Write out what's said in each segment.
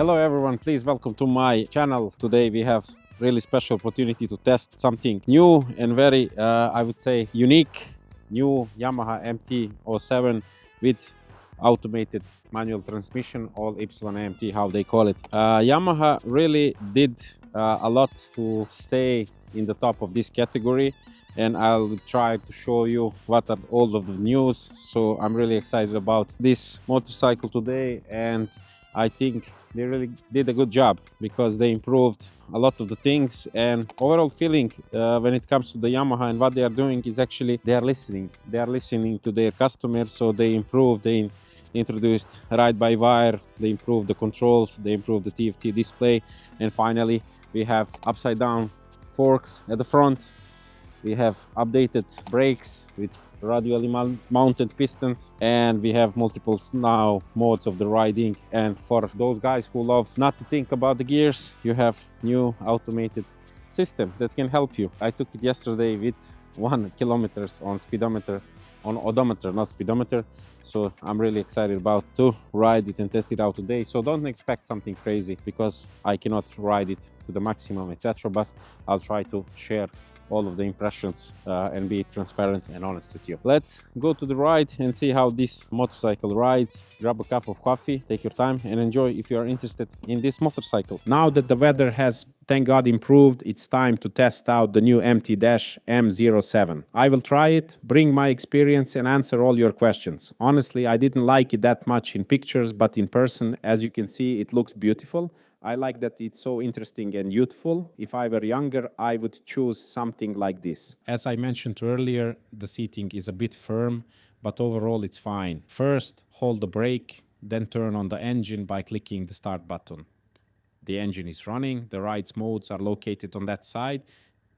Hello everyone, please welcome to my channel. Today we have really special opportunity to test something new and very, I would say, unique new Yamaha MT-07 with automated manual transmission, all Y-AMT, how they call it. Yamaha really did a lot to stay in the top of this category, and I'll try to show you what are all of the news. So I'm really excited about this motorcycle today, and I think they really did a good job because they improved a lot of the things, and overall feeling when it comes to the Yamaha and what they are doing is actually they are listening to their customers. So they improved, they introduced ride-by-wire, they improved the controls, they improved the TFT display, and finally we have upside down forks at the front. We have updated brakes with radially mounted pistons, and we have multiple now modes of the riding. And for those guys who love not to think about the gears, you have new automated system that can help you. I took it yesterday with 1 kilometer on speedometer, on odometer, not speedometer. So I'm really excited about to ride it and test it out today. So don't expect something crazy because I cannot ride it to the maximum, etc. But I'll try to share all of the impressions and be transparent and honest with you. Let's go to the ride and see how this motorcycle rides. Grab a cup of coffee, take your time and enjoy if you are interested in this motorcycle. Now that the weather has, thank God, improved, it's time to test out the new MT-07. I will try it, bring my experience and answer all your questions. Honestly, I didn't like it that much in pictures, but in person, as you can see, it looks beautiful. I like that it's so interesting and youthful. If I were younger, I would choose something like this. As I mentioned earlier, the seating is a bit firm, but overall it's fine. First, hold the brake, then turn on the engine by clicking the start button. The engine is running, the ride's modes are located on that side.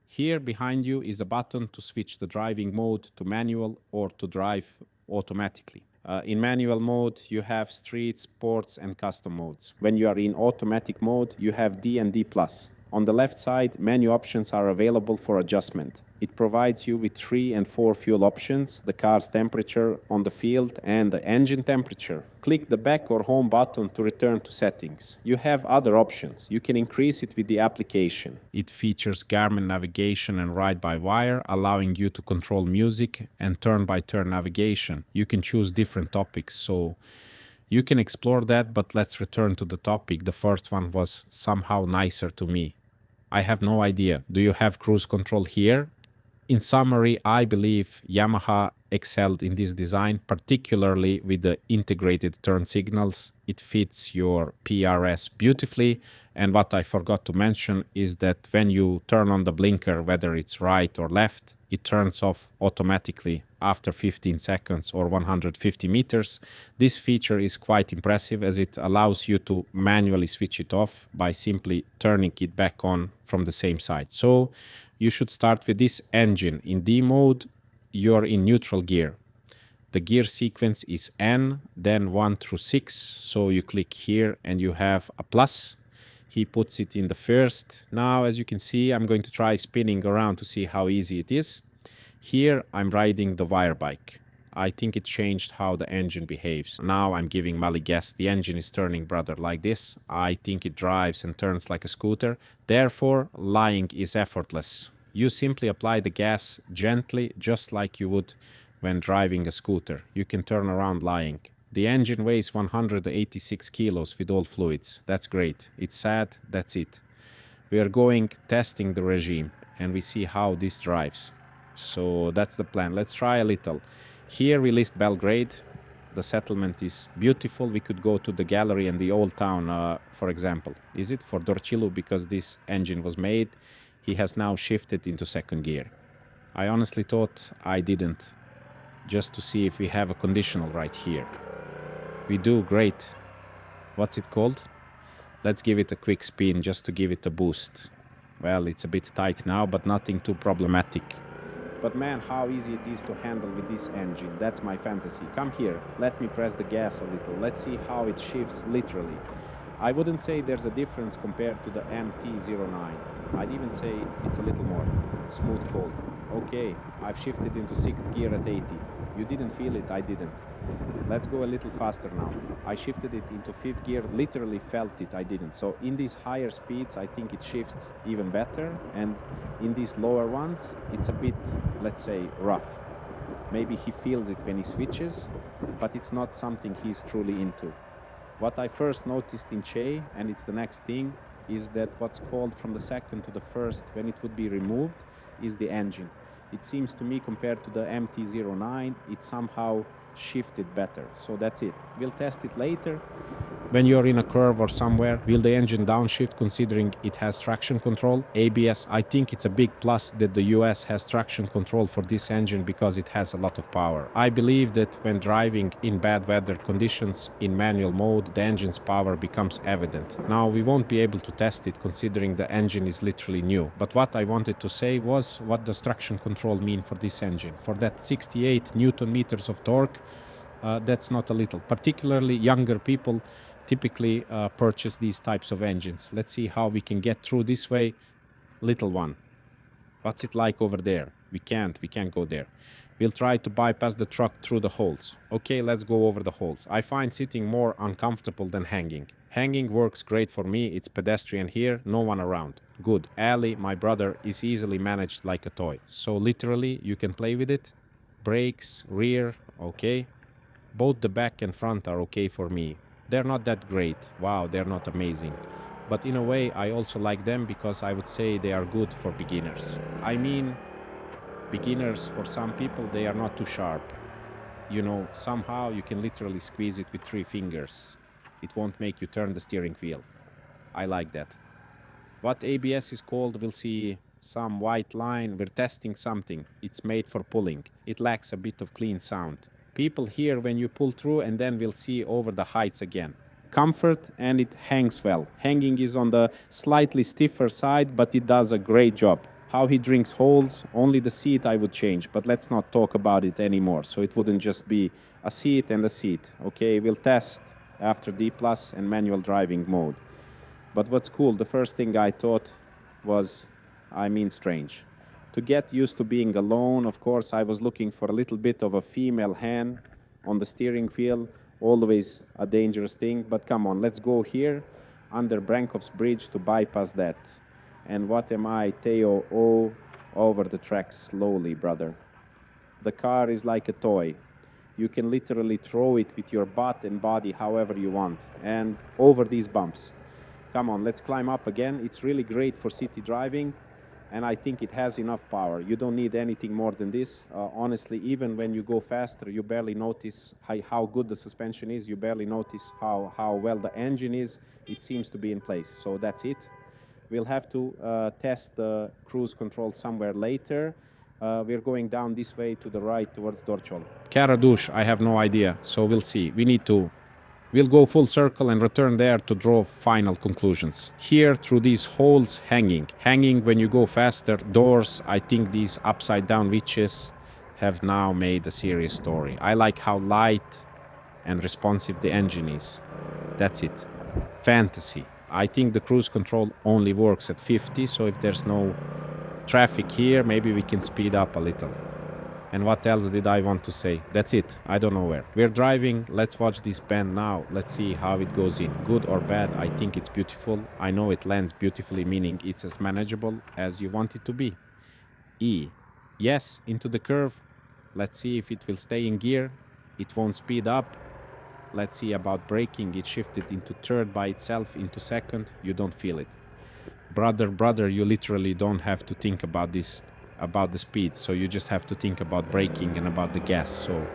Here behind you is a button to switch the driving mode to manual or to drive automatically. In manual mode, you have street, sports and custom modes. When you are in automatic mode, you have D and D+. On the left side, menu options are available for adjustment. It provides you with 3 and 4 fuel options, the car's temperature on the field and the engine temperature. Click the back or home button to return to settings. You have other options. You can increase it with the application. It features Garmin navigation and ride-by-wire, allowing you to control music and turn-by-turn navigation. You can choose different topics, so you can explore that, but let's return to the topic. The first one was somehow nicer to me. I have no idea. Do you have cruise control here? In summary, I believe Yamaha excelled in this design, particularly with the integrated turn signals. It fits your PRS beautifully. And what I forgot to mention is that when you turn on the blinker, whether it's right or left, it turns off automatically after 15 seconds or 150 meters. This feature is quite impressive as it allows you to manually switch it off by simply turning it back on from the same side. So you should start with this engine. In D mode, you're in neutral gear. The gear sequence is N, then 1 through 6. So you click here and you have a plus. He puts it in the first. Now, as you can see, I'm going to try spinning around to see how easy it is. Here, I'm riding the wire bike. I think it changed how the engine behaves. Now I'm giving Mali gas. The engine is turning brother like this. I think it drives and turns like a scooter. Therefore, lying is effortless. You simply apply the gas gently, just like you would when driving a scooter. You can turn around lying. The engine weighs 186 kilos with all fluids. That's great. It's sad. That's it. We are going testing the regime and we see how this drives. So that's the plan. Let's try a little. Here we list Belgrade. The settlement is beautiful. We could go to the gallery and the old town, for example. Is it for Dorcilu? Because this engine was made, he has now shifted into second gear. I honestly thought I didn't, just to see if we have a conditional right here. We do, great. What's it called? Let's give it a quick spin just to give it a boost. Well, it's a bit tight now, but nothing too problematic. But man, how easy it is to handle with this engine. That's my fantasy. Come here, let me press the gas a little. Let's see how it shifts literally. I wouldn't say there's a difference compared to the MT-09. I'd even say it's a little more smooth cold. Okay, I've shifted into 6th gear at 80. You didn't feel it, I didn't. Let's go a little faster now. I shifted it into 5th gear, literally felt it, I didn't. So in these higher speeds, I think it shifts even better. And in these lower ones, it's a bit, let's say, rough. Maybe he feels it when he switches, but it's not something he's truly into. What I first noticed in Che, and it's the next thing, is that what's called from the second to the first, when it would be removed, is the engine. It seems to me, compared to the MT-09, it somehow shifted better. So that's it. We'll test it later. When you're in a curve or somewhere, will the engine downshift considering it has traction control? ABS, I think it's a big plus that the US has traction control for this engine because it has a lot of power. I believe that when driving in bad weather conditions in manual mode, the engine's power becomes evident. Now we won't be able to test it considering the engine is literally new. But what I wanted to say was, what does traction control mean for this engine? For that 68 Newton meters of torque, that's not a little. Particularly younger people typically purchase these types of engines. Let's see how we can get through this way. Little one, what's it like over there? We can't go there. We'll try to bypass the truck through the holes. Okay, let's go over the holes. I find sitting more uncomfortable than hanging. Hanging works great for me. It's pedestrian here, no one around. Good. Ali, my brother, is easily managed like a toy. So literally you can play with it. Brakes, rear, okay. Both the back and front are okay for me. They're not that great. Wow, they're not amazing. But in a way, I also like them because I would say they are good for beginners. I mean, beginners, for some people, they are not too sharp. You know, somehow you can literally squeeze it with 3 fingers. It won't make you turn the steering wheel. I like that. What ABS is called, we'll see some white line. We're testing something. It's made for pulling. It lacks a bit of clean sound. People hear when you pull through, and then we'll see over the heights again. Comfort, and it hangs well. Hanging is on the slightly stiffer side, but it does a great job. How he drinks holes, only the seat I would change, but let's not talk about it anymore. So it wouldn't just be a seat and a seat. Okay, we'll test after D+ and manual driving mode. But what's cool, the first thing I thought was, strange. To get used to being alone, of course, I was looking for a little bit of a female hand on the steering wheel. Always a dangerous thing, but come on, let's go here under Brankoff's bridge to bypass that. And what am I, Teo? Oh, over the tracks slowly, brother. The car is like a toy. You can literally throw it with your butt and body however you want, and over these bumps. Come on, let's climb up again. It's really great for city driving. And I think it has enough power. You don't need anything more than this. Honestly, even when you go faster, you barely notice how good the suspension is. You barely notice how well the engine is. It seems to be in place. So that's it. We'll have to test the cruise control somewhere later. We're going down this way to the right towards Dorchol. Karadush, I have no idea. So we'll see. We'll go full circle and return there to draw final conclusions. Here, through these holes, hanging. Hanging when you go faster. Doors, I think these upside down witches have now made a serious story. I like how light and responsive the engine is. That's it. Fantasy. I think the cruise control only works at 50, so if there's no traffic here, maybe we can speed up a little. And what else did I want to say? That's it. I don't know where. We're driving. Let's watch this bend now. Let's see how it goes in. Good or bad, I think it's beautiful. I know it lands beautifully, meaning it's as manageable as you want it to be. E. Yes, into the curve. Let's see if it will stay in gear. It won't speed up. Let's see about braking. It shifted into third by itself, into second. You don't feel it. Brother, you literally don't have to think about this, about the speed, so you just have to think about braking and about the gas. So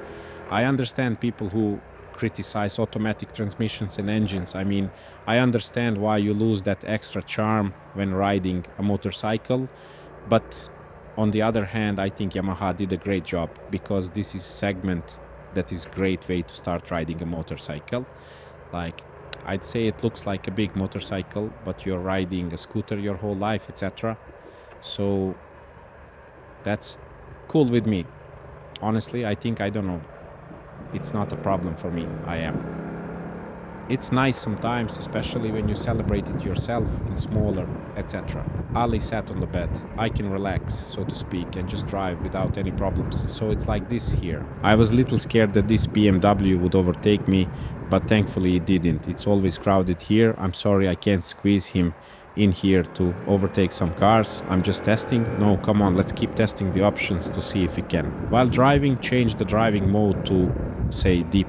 I understand people who criticize automatic transmissions and engines. I mean, I understand why you lose that extra charm when riding a motorcycle, but on the other hand, I think Yamaha did a great job, because this is a segment that is a great way to start riding a motorcycle. Like, I'd say it looks like a big motorcycle, but you're riding a scooter your whole life, etc. So that's cool with me. Honestly, I don't know. It's not a problem for me. It's nice sometimes, especially when you celebrate it yourself in smaller, etc. Ali sat on the bed. I can relax, so to speak, and just drive without any problems. So it's like this here. I was a little scared that this BMW would overtake me, but thankfully it didn't. It's always crowded here. I'm sorry I can't squeeze him in here to overtake some cars. I'm just testing. No, come on, let's keep testing the options to see if we can. While driving, change the driving mode to, say, D+.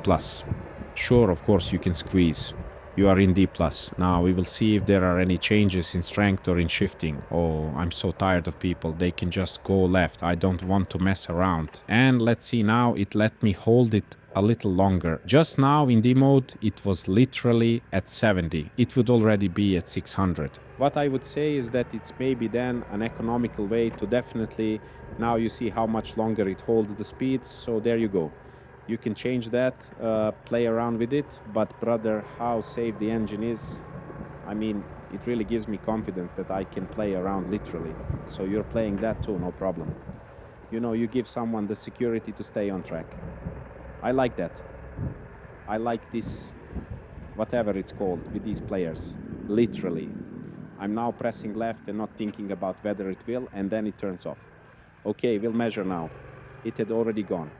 Sure, of course, you can squeeze. You are in D+. Now we will see if there are any changes in strength or in shifting. Oh, I'm so tired of people. They can just go left. I don't want to mess around. And let's see now, it let me hold it a little longer. Just now in D mode, it was literally at 70. It would already be at 600. What I would say is that it's maybe then an economical way to definitely, now you see how much longer it holds the speed. So there you go. You can change that, play around with it, but brother, how safe the engine is, I mean, it really gives me confidence that I can play around literally. So you're playing that too, no problem. You know, you give someone the security to stay on track. I like that. I like this, whatever it's called, with these players, literally. I'm now pressing left and not thinking about whether it will, and then it turns off. Okay, we'll measure now. It had already gone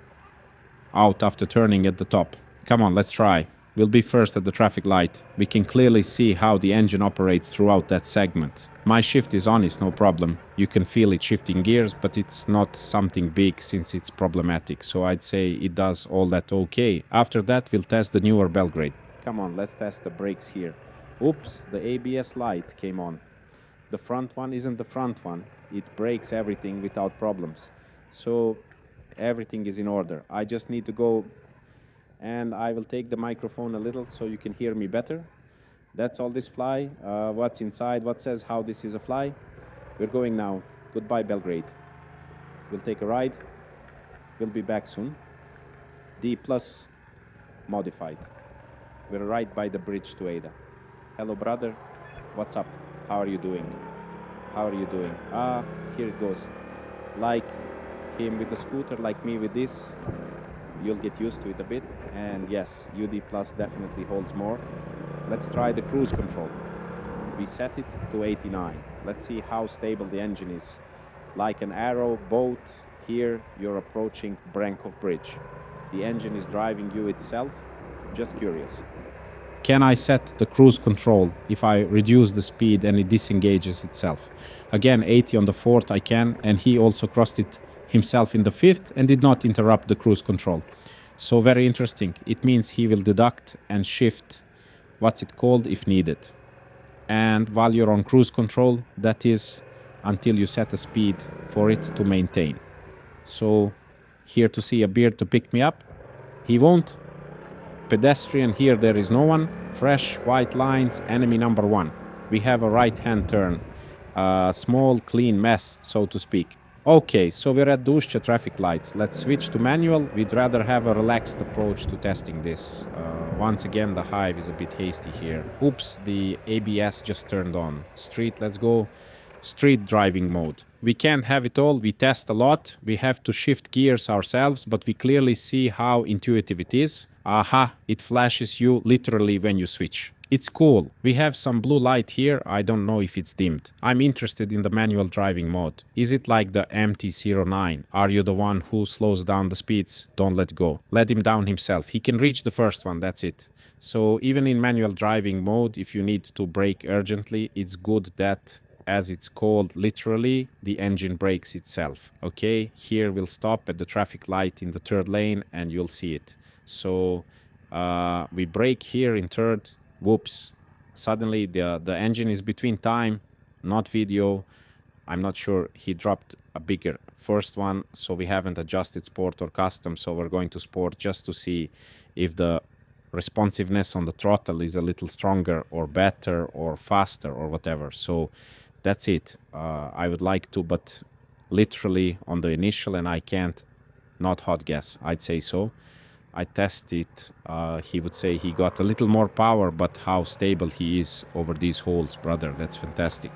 out after turning at the top. Come on, let's try. We'll be first at the traffic light. We can clearly see how the engine operates throughout that segment. My shift is on, it's no problem. You can feel it shifting gears, but it's not something big since it's problematic. So I'd say it does all that okay. After that, we'll test the newer Belgrade. Come on, let's test the brakes here. Oops, the ABS light came on. The front one isn't the front one. It brakes everything without problems. So everything is in order. I just need to go, and I will take the microphone a little so you can hear me better. That's all this fly. What's inside, what says how this is a fly. We're going now. Goodbye, Belgrade. We'll take a ride. We'll be back soon. D+ modified. We're right by the bridge to Ada. Hello, brother. What's up? How are you doing? How are you doing? Here it goes. Like him with the scooter, like me with this. You'll get used to it a bit. And yes, UD Plus definitely holds more. Let's try the cruise control. We set it to 89. Let's see how stable the engine is. Like an arrow boat, here you're approaching Brankov Bridge. The engine is driving you itself. Just curious. Can I set the cruise control if I reduce the speed and it disengages itself? Again, 80 on the 4th I can, and he also crossed it himself in the 5th and did not interrupt the cruise control. So very interesting. It means he will deduct and shift, what's it called, if needed. And while you're on cruise control, that is until you set a speed for it to maintain. So here to see a beard to pick me up. He won't. Pedestrian, here there is no one. Fresh white lines, enemy number 1. We have a right hand turn. Small clean mess, so to speak. Okay, so we're at Dušće traffic lights. Let's switch to manual. We'd rather have a relaxed approach to testing this. Once again, the hive is a bit hasty here. Oops, the ABS just turned on. Street, let's go. Street driving mode. We can't have it all. We test a lot. We have to shift gears ourselves, but we clearly see how intuitive it is. Aha, it flashes you literally when you switch. It's cool. We have some blue light here. I don't know if it's dimmed. I'm interested in the manual driving mode. Is it like the MT-09? Are you the one who slows down the speeds? Don't let go. Let him down himself. He can reach the first one, that's it. So even in manual driving mode, if you need to brake urgently, it's good that, as it's called literally, the engine brakes itself. Okay, here we'll stop at the traffic light in the 3rd lane and you'll see it. So we brake here in 3rd. Whoops, suddenly the engine is between time, not video. I'm not sure, he dropped a bigger first one, so we haven't adjusted sport or custom, so we're going to sport just to see if the responsiveness on the throttle is a little stronger or better or faster or whatever. So that's it. I would like to, but literally on the initial, and I can't not hot gas, I'd say so. I tested, he would say he got a little more power, but how stable he is over these holes, brother, that's fantastic.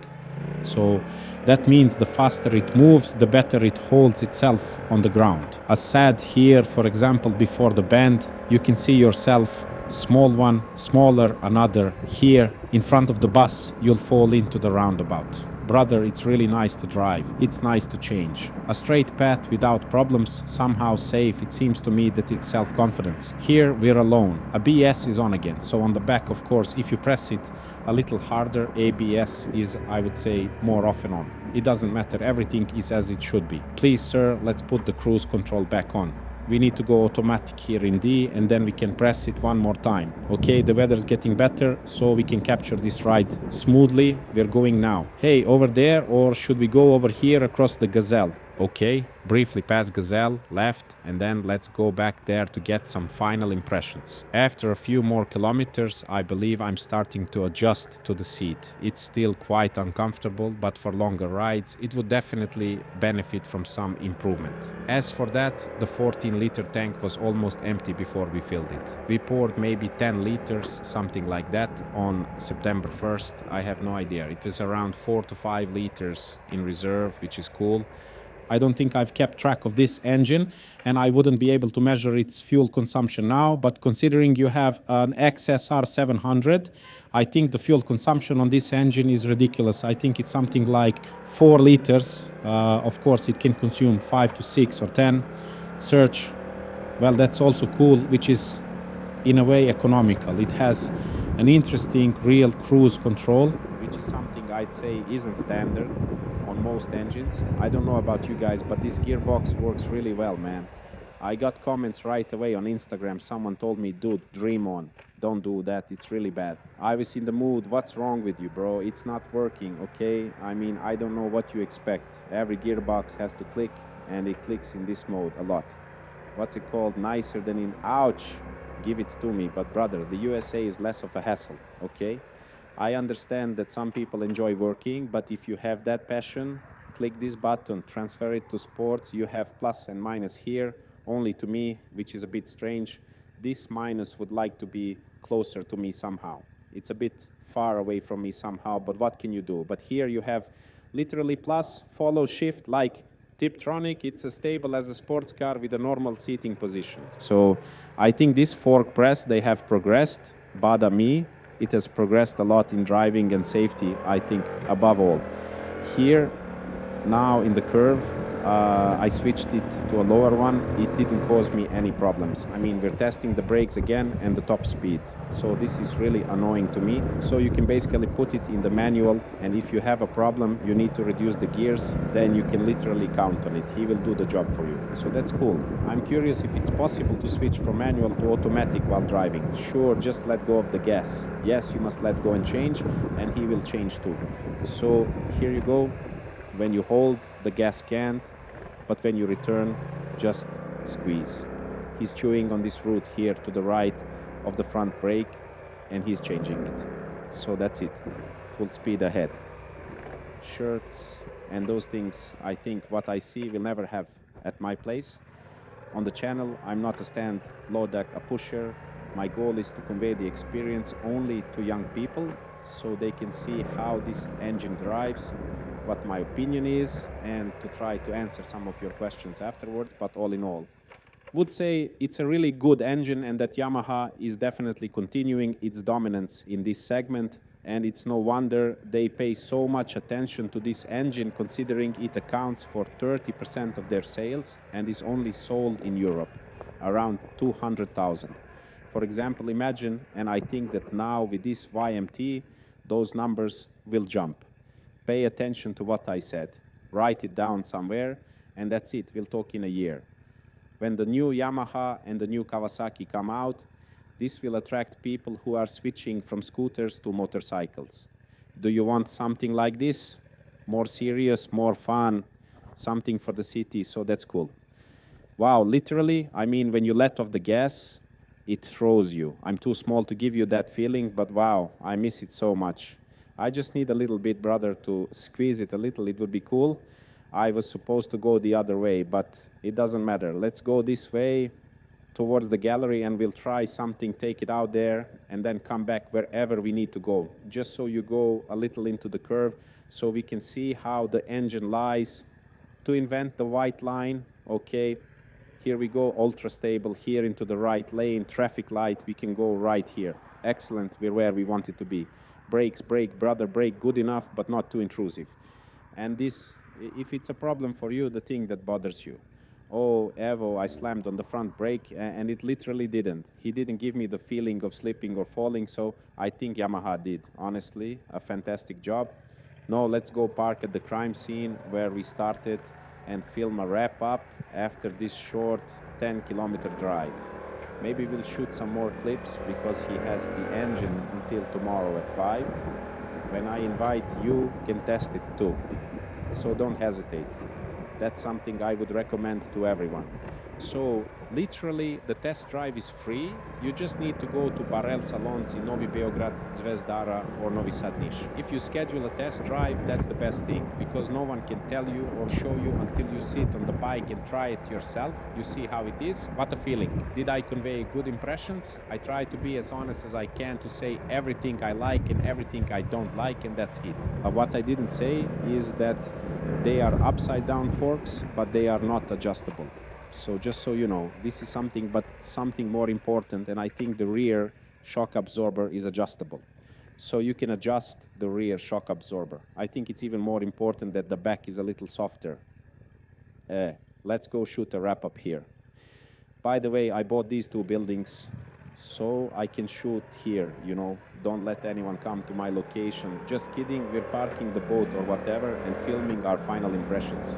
So that means the faster it moves, the better it holds itself on the ground. As said here, for example, before the bend, you can see yourself, small one, smaller, another here. In front of the bus, you'll fall into the roundabout. brother, it's really nice to drive. It's nice to change. A straight path without problems, somehow safe. It seems to me that it's self-confidence. Here we're alone. ABS is on again. So on the back, of course, if you press it a little harder, ABS is, I would say, more often on. It doesn't matter. Everything is as it should be. Please, sir, let's put the cruise control back on. We need to go automatic here in D, and then we can press it one more time. Okay, the weather's getting better, so we can capture this ride smoothly. We're going now. Hey, over there, or should we go over here across the Gazelle? Okay, briefly past Gazelle, left, and then let's go back there to get some final impressions. After a few more kilometers, I believe I'm starting to adjust to the seat. It's still quite uncomfortable, but for longer rides, it would definitely benefit from some improvement. As for that, the 14-liter tank was almost empty before we filled it. We poured maybe 10 liters, something like that, on September 1st. I have no idea. It was around 4 to 5 liters in reserve, which is cool. I don't think I've kept track of this engine, and I wouldn't be able to measure its fuel consumption now, but considering you have an XSR 700, I think the fuel consumption on this engine is ridiculous. I think it's something like 4 liters. Of course, it can consume 5 to 6 or 10. Search, well, that's also cool, which is in a way economical. It has an interesting real cruise control, which is something I'd say isn't standard on most engines. I don't know about you guys, but this gearbox works really well, man. I got comments right away on Instagram. Someone told me, dude, dream on. Don't do that, it's really bad. I was in the mood, what's wrong with you, bro? It's not working, okay? I mean, I don't know what you expect. Every gearbox has to click, and it clicks in this mode a lot. What's it called? Nicer than in, ouch, give it to me. But brother, the USA is less of a hassle, okay? I understand that some people enjoy working, but if you have that passion, click this button, transfer it to sports. You have plus and minus here, only to me, which is a bit strange. This minus would like to be closer to me somehow. It's a bit far away from me somehow, but what can you do? But here you have literally plus, follow, shift, like Tiptronic. It's as stable as a sports car with a normal seating position. So I think this fork press, they have progressed, bada me. It has progressed a lot in driving and safety, I think, above all. Here, now in the curve, I switched it to a lower one. It didn't cause me any problems. I mean, we're testing the brakes again and the top speed. So this is really annoying to me. So you can basically put it in the manual, and if you have a problem, you need to reduce the gears, then you can literally count on it. He will do the job for you. So that's cool. I'm curious if it's possible to switch from manual to automatic while driving. Sure, just let go of the gas. Yes, you must let go and change, and he will change too. So here you go. When you hold, the gas can't, but when you return, just squeeze. He's chewing on this root here to the right of the front brake, and he's changing it. So that's it. Full speed ahead. Shirts and those things, I think what I see will never have at my place. On the channel, I'm not a stand low deck, a pusher. My goal is to convey the experience only to young people, so they can see how this engine drives, what my opinion is, and to try to answer some of your questions afterwards. But all in all, would say it's a really good engine, and that Yamaha is definitely continuing its dominance in this segment, and it's no wonder they pay so much attention to this engine, considering it accounts for 30% of their sales and is only sold in Europe, around 200,000. For example, imagine, and I think that now with this YMT, those numbers will jump. Pay attention to what I said. Write it down somewhere, and that's it. We'll talk in a year. When the new Yamaha and the new Kawasaki come out, this will attract people who are switching from scooters to motorcycles. Do you want something like this? More serious, more fun, something for the city, so that's cool. Wow, literally, I mean, when you let off the gas, it throws you. I'm too small to give you that feeling, but wow, I miss it so much. I just need a little bit, brother, to squeeze it a little. It would be cool. I was supposed to go the other way, but it doesn't matter. Let's go this way towards the gallery, and we'll try something, take it out there, and then come back wherever we need to go. Just so you go a little into the curve, so we can see how the engine lies. To invent the white line, okay. Here we go, ultra stable, here into the right lane, traffic light, we can go right here. Excellent, we're where we want it to be. brakes, brake, brother, brake, good enough, but not too intrusive. And this, if it's a problem for you, the thing that bothers you. Oh, Evo, I slammed on the front brake, and it literally didn't. He didn't give me the feeling of slipping or falling, so I think Yamaha did. Honestly, a fantastic job. No, let's go park at the crime scene where we started and film a wrap up after this short 10-kilometer drive. Maybe we'll shoot some more clips because he has the engine until tomorrow at 5. When I invite you, can test it too. So don't hesitate. That's something I would recommend to everyone. So literally the test drive is free. You just need to go to Barel salons in Novi Beograd, Zvezdara or Novi Sad Niš. If you schedule a test drive, that's the best thing because no one can tell you or show you until you sit on the bike and try it yourself. You see how it is. What a feeling. Did I convey good impressions? I try to be as honest as I can to say everything I like and everything I don't like, and that's it. What I didn't say is that they are upside down forks, but they are not adjustable. So just so you know, this is something, but something more important, and I think the rear shock absorber is adjustable. So you can adjust the rear shock absorber. I think it's even more important that the back is a little softer. Let's go shoot a wrap-up here. By the way, I bought these two buildings so I can shoot here, you know. Don't let anyone come to my location. Just kidding, we're parking the boat or whatever and filming our final impressions.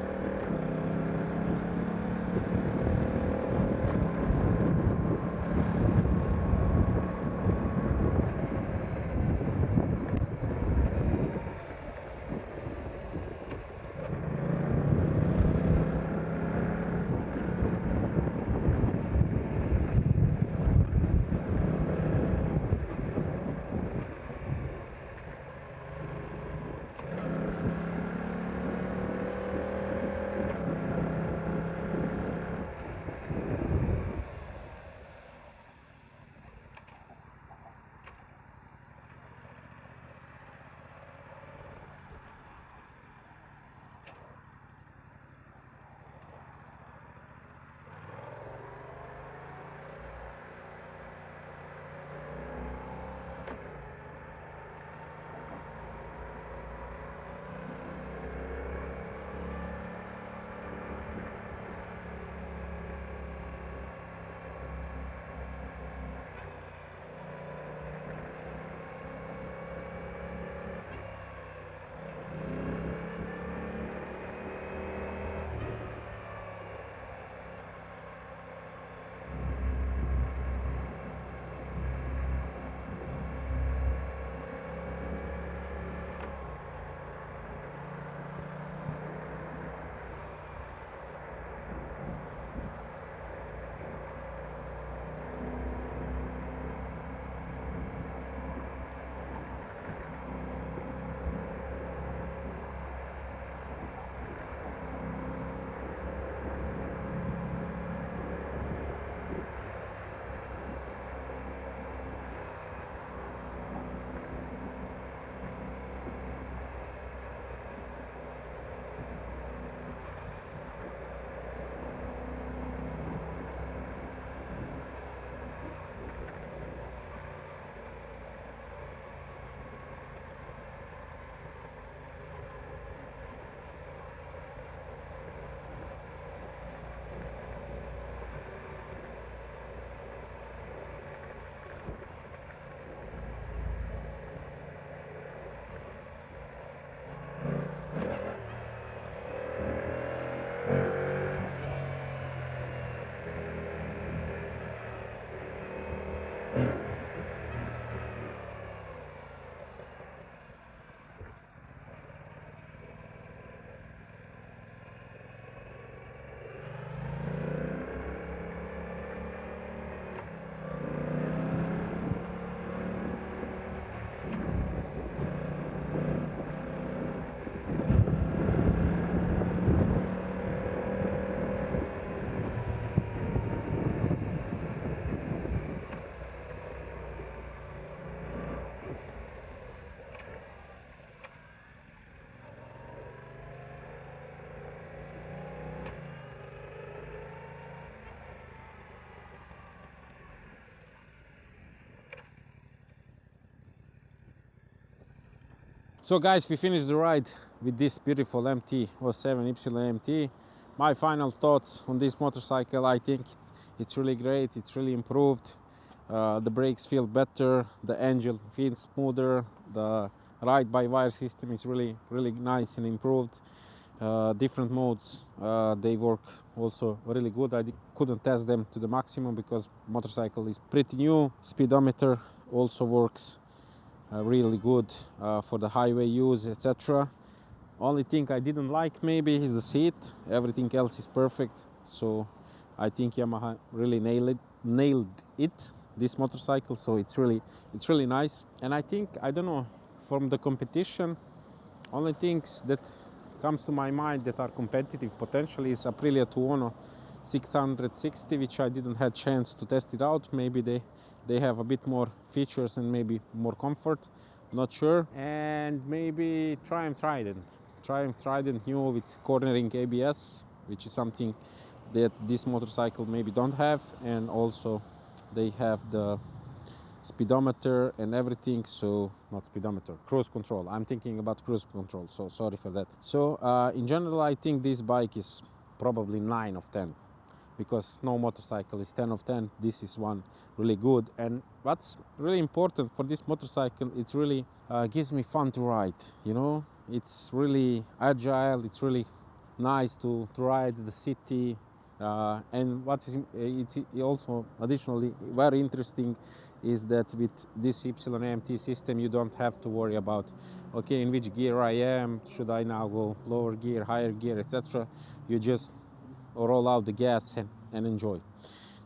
So guys, we finished the ride with this beautiful MT-07 Y-AMT. My final thoughts on this motorcycle: I think it's really great, it's really improved. The brakes feel better, the engine feels smoother, the ride-by-wire system is really nice and improved. Different modes, they work also really good. I couldn't test them to the maximum because motorcycle is pretty new. Speedometer also works really good for the highway use, etc. Only thing I didn't like maybe is the seat. Everything else is perfect. So I think Yamaha really nailed it, this motorcycle. So it's really nice. And I think, I don't know, from the competition, only things that comes to my mind that are competitive potentially is Aprilia Tuono 660, which I didn't have chance to test it out. Maybe they have a bit more features and maybe more comfort, not sure. And maybe Triumph Trident new with cornering ABS, which is something that this motorcycle maybe don't have. And also they have the speedometer and everything. So not speedometer, cruise control. I'm thinking about cruise control, so sorry for that. So in general, I think this bike is probably 9 of 10, because no motorcycle is 10 of 10. This is one really good. And what's really important for this motorcycle, it really gives me fun to ride, you know. It's really agile, it's really nice to ride the city. And what is it's also additionally very interesting is that with this Y-AMT system, you don't have to worry about, okay, in which gear I am, should I now go lower gear, higher gear, etc. You just roll out the gas and enjoy.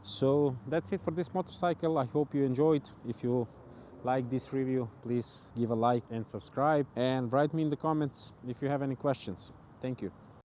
So that's it for this motorcycle. I hope you enjoyed. If you like this review, please give a like and subscribe, and write me in the comments if you have any questions. Thank you.